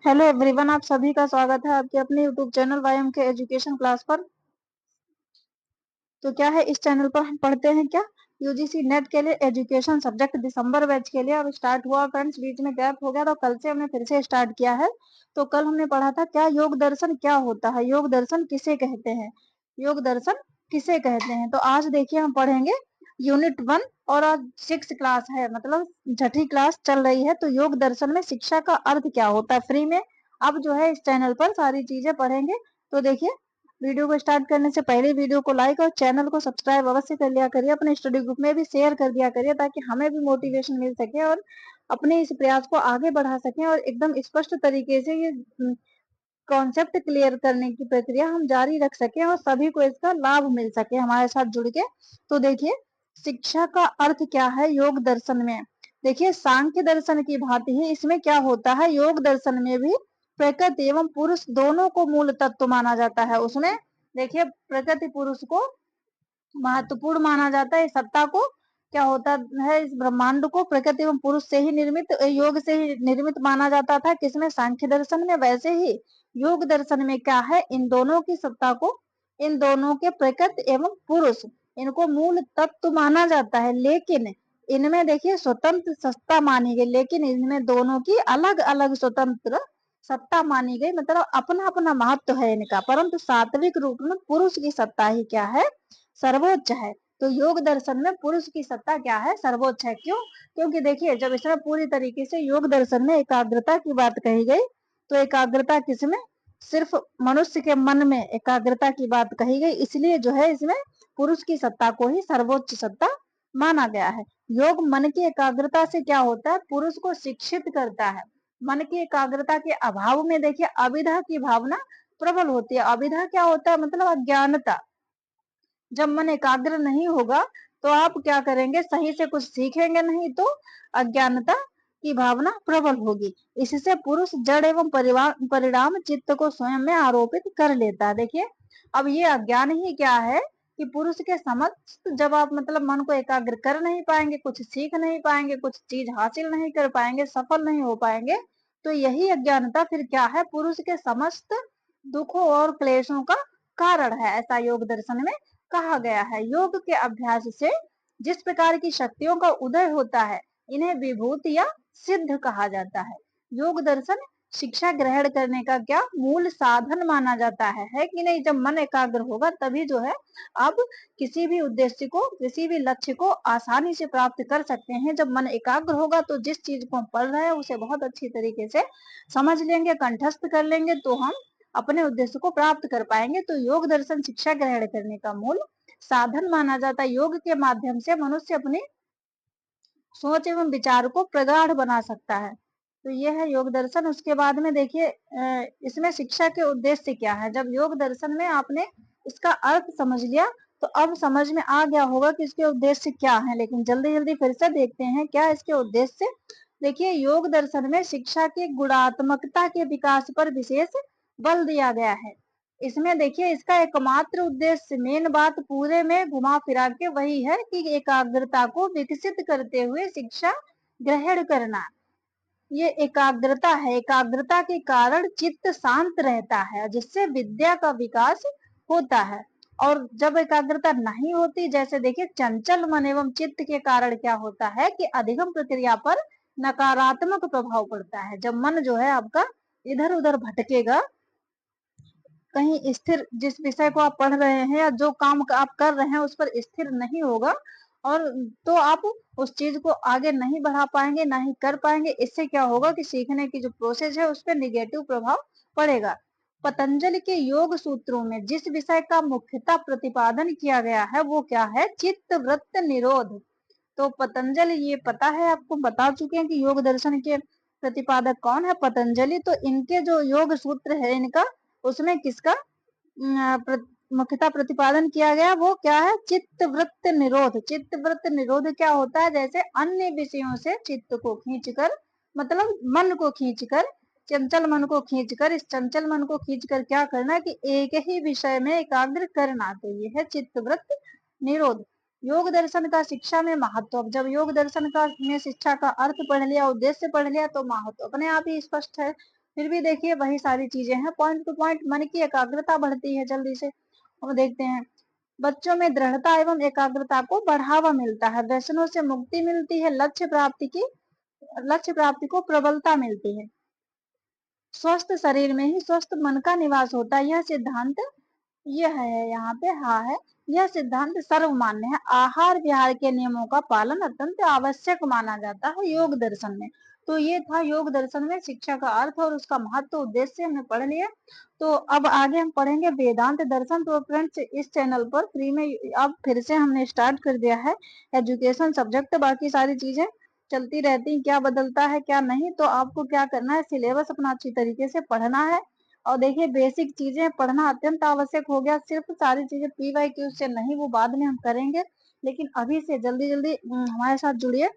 Hello everyone, आप सभी का स्वागत है आपके अपने यूट्यूब चैनल वाईएम के एजुकेशन क्लास पर। तो क्या है, इस चैनल पर हम पढ़ते हैं क्या, यूजीसी नेट के लिए एजुकेशन सब्जेक्ट दिसंबर बैच के लिए अब स्टार्ट हुआ फ्रेंड्स। बीच में गैप हो गया तो कल से हमने फिर से स्टार्ट किया है। तो कल हमने पढ़ा था क्या योग दर्शन क्या होता है, योग दर्शन किसे कहते हैं, योग दर्शन किसे कहते हैं। तो आज देखिए हम पढ़ेंगे यूनिट 1 और आज 6 क्लास है, मतलब छठी क्लास चल रही है। तो योग दर्शन में शिक्षा का अर्थ क्या होता है, फ्री में अब जो है इस चैनल पर सारी चीजें पढ़ेंगे। तो देखिए, वीडियो को स्टार्ट करने से पहले वीडियो को लाइक और चैनल को सब्सक्राइब अवश्य कर लिया करिए, अपने स्टडी ग्रुप में भी शेयर कर दिया करिए ताकि हमें भी मोटिवेशन मिल सके और अपने इस प्रयास को आगे बढ़ा सकें और एकदम स्पष्ट तरीके से ये कॉन्सेप्ट क्लियर करने की प्रक्रिया हम जारी रख सकें और सभी को इसका लाभ मिल सके हमारे साथ जुड़ के। तो देखिए, शिक्षा का अर्थ क्या है योग दर्शन में। देखिए, सांख्य दर्शन की भांति ही इसमें क्या होता है, योग दर्शन में भी प्रकृति एवं पुरुष दोनों को मूल तत्व माना जाता है। उसमें देखिए, प्रकृति पुरुष को महत्वपूर्ण माना जाता है। सत्ता को क्या होता है, इस ब्रह्मांड को प्रकृति एवं पुरुष से ही निर्मित, योग से ही निर्मित माना जाता था। किसमें, सांख्य दर्शन में। वैसे ही योग दर्शन में क्या है, इन दोनों की सत्ता को, इन दोनों के प्रकृति एवं पुरुष, इनको मूल तत्व माना जाता है। लेकिन इनमें देखिए स्वतंत्र सत्ता मानी गई, लेकिन इनमें दोनों की अलग अलग स्वतंत्र सत्ता मानी गई, मतलब अपना अपना महत्व है इनका। परंतु सात्विक रूप में पुरुष की सत्ता ही क्या है, सर्वोच्च है। तो योग दर्शन में पुरुष की सत्ता क्या है, सर्वोच्च है। क्यों, क्योंकि देखिए जब इसमें पूरी तरीके से योग दर्शन में एकाग्रता की बात कही गई, तो एकाग्रता किसमें, सिर्फ मनुष्य के मन में एकाग्रता की बात कही गई, इसलिए जो है इसमें पुरुष की सत्ता को ही सर्वोच्च सत्ता माना गया है। योग मन की एकाग्रता से क्या होता है, पुरुष को शिक्षित करता है। मन की एकाग्रता के अभाव में देखिए अविद्या की भावना प्रबल होती है। अविद्या क्या होता है, मतलब अज्ञानता। जब मन एकाग्र नहीं होगा तो आप क्या करेंगे, सही से कुछ सीखेंगे नहीं, तो अज्ञानता की भावना प्रबल होगी। इससे पुरुष जड़ एवं परिणाम चित्त को स्वयं में आरोपित कर लेता है। देखिए, अब ये अज्ञान ही क्या है कि पुरुष के समस्त, जब आप मतलब मन को एकाग्र कर नहीं पाएंगे, कुछ सीख नहीं पाएंगे, कुछ चीज हासिल नहीं कर पाएंगे, सफल नहीं हो पाएंगे, तो यही अज्ञानता फिर क्या है, पुरुष के समस्त दुखों और क्लेशों का कारण है। ऐसा योग दर्शन में कहा गया है। योग के अभ्यास से जिस प्रकार की शक्तियों का उदय होता है, इन्हें विभूति या सिद्ध कहा जाता है। योग दर्शन शिक्षा ग्रहण करने का क्या मूल साधन माना जाता है कि नहीं। जब मन एकाग्र होगा तभी जो है आप किसी भी उद्देश्य को, किसी भी लक्ष्य को आसानी से प्राप्त कर सकते हैं। जब मन एकाग्र होगा तो जिस चीज को हम पढ़ रहे हैं उसे बहुत अच्छी तरीके से समझ लेंगे, कंठस्थ कर लेंगे, तो हम अपने उद्देश्य को प्राप्त कर पाएंगे। तो योग दर्शन शिक्षा ग्रहण करने का मूल साधन माना जाता है। योग के माध्यम से मनुष्य अपनी सोच एवं विचार को प्रगाढ़ बना सकता है। तो ये है योग दर्शन। उसके बाद में देखिए इसमें शिक्षा के उद्देश्य क्या है। जब योग दर्शन में आपने इसका अर्थ समझ लिया तो अब समझ में आ गया होगा कि इसके उद्देश्य क्या है। लेकिन जल्दी जल्दी फिर से देखते हैं क्या इसके उद्देश्य। देखिए, योग दर्शन में शिक्षा की गुणात्मकता के विकास पर विशेष बल दिया गया है। इसमें देखिए इसका एकमात्र उद्देश्य, मेन बात पूरे में घुमा फिरा के वही है कि एकाग्रता को विकसित करते हुए शिक्षा ग्रहण करना। ये एकाग्रता है, एकाग्रता के कारण चित्त शांत रहता है जिससे विद्या का विकास होता है। और जब एकाग्रता नहीं होती, जैसे देखिए चंचल मन एवं चित्त के कारण क्या होता है कि अधिगम प्रक्रिया पर नकारात्मक प्रभाव पड़ता है। जब मन जो है आपका इधर उधर भटकेगा, कहीं स्थिर, जिस विषय को आप पढ़ रहे हैं या जो काम आप कर रहे हैं उस पर स्थिर नहीं होगा, और तो आप उस चीज को आगे नहीं बढ़ा पाएंगे, ना ही कर पाएंगे। इससे क्या होगा कि सीखने की जो प्रोसेस है उस पर निगेटिव प्रभाव पड़ेगा। पतंजलि के योग सूत्रों में जिस विषय का मुख्यतः प्रतिपादन किया गया है वो क्या है, चित्त वृत्त निरोध। तो पतंजलि, ये पता है आपको, बता चुके हैं कि योग दर्शन के प्रतिपादक कौन है, पतंजलि। तो इनके जो योग सूत्र है इनका, उसमें किसका मुख्यतः प्रतिपादन किया गया, वो क्या है, चित्त वृत्त निरोध। चित्त वृत्त निरोध क्या होता है, जैसे अन्य विषयों से चित्त को खींचकर, मतलब मन को खींचकर, चंचल मन को खींचकर, इस चंचल मन को खींचकर क्या करना कि एक ही विषय में एकाग्र करना। तो ये है चित्त वृत्त निरोध। योग दर्शन का शिक्षा में महत्व। जब योग दर्शन का में शिक्षा का अर्थ पढ़ लिया, उद्देश्य पढ़ लिया, तो महत्व अपने आप ही स्पष्ट है। फिर भी देखिए वही सारी चीजें हैं, पॉइंट टू पॉइंट मन की एकाग्रता बढ़ती है जल्दी से। अब देखते हैं, बच्चों में दृढ़ता एवं एकाग्रता को बढ़ावा मिलता है, व्यसनों से मुक्ति मिलती है, लक्ष्य प्राप्ति को प्रबलता मिलती है, स्वस्थ शरीर में ही स्वस्थ मन का निवास होता है। यह सिद्धांत, यह है यहाँ पे हाँ है, यह सिद्धांत सर्वमान्य है। आहार विहार के नियमों का पालन अत्यंत आवश्यक माना जाता है योग दर्शन में। तो ये था योग दर्शन में शिक्षा का अर्थ और उसका महत्व, उद्देश्य हमने पढ़ लिया। तो अब आगे हम पढ़ेंगे वेदांत दर्शन। तो फ्रेंड्स इस चैनल पर फ्री में अब फिर से हमने स्टार्ट कर दिया है एजुकेशन सब्जेक्ट, बाकी सारी चीजें चलती रहती, क्या बदलता है क्या नहीं। तो आपको क्या करना है, सिलेबस अपना अच्छी तरीके से पढ़ना है। और देखिए बेसिक चीजें पढ़ना अत्यंत आवश्यक हो गया, सिर्फ सारी चीजें PYQ से नहीं, वो बाद में हम करेंगे, लेकिन अभी से जल्दी जल्दी हमारे साथ जुड़िए।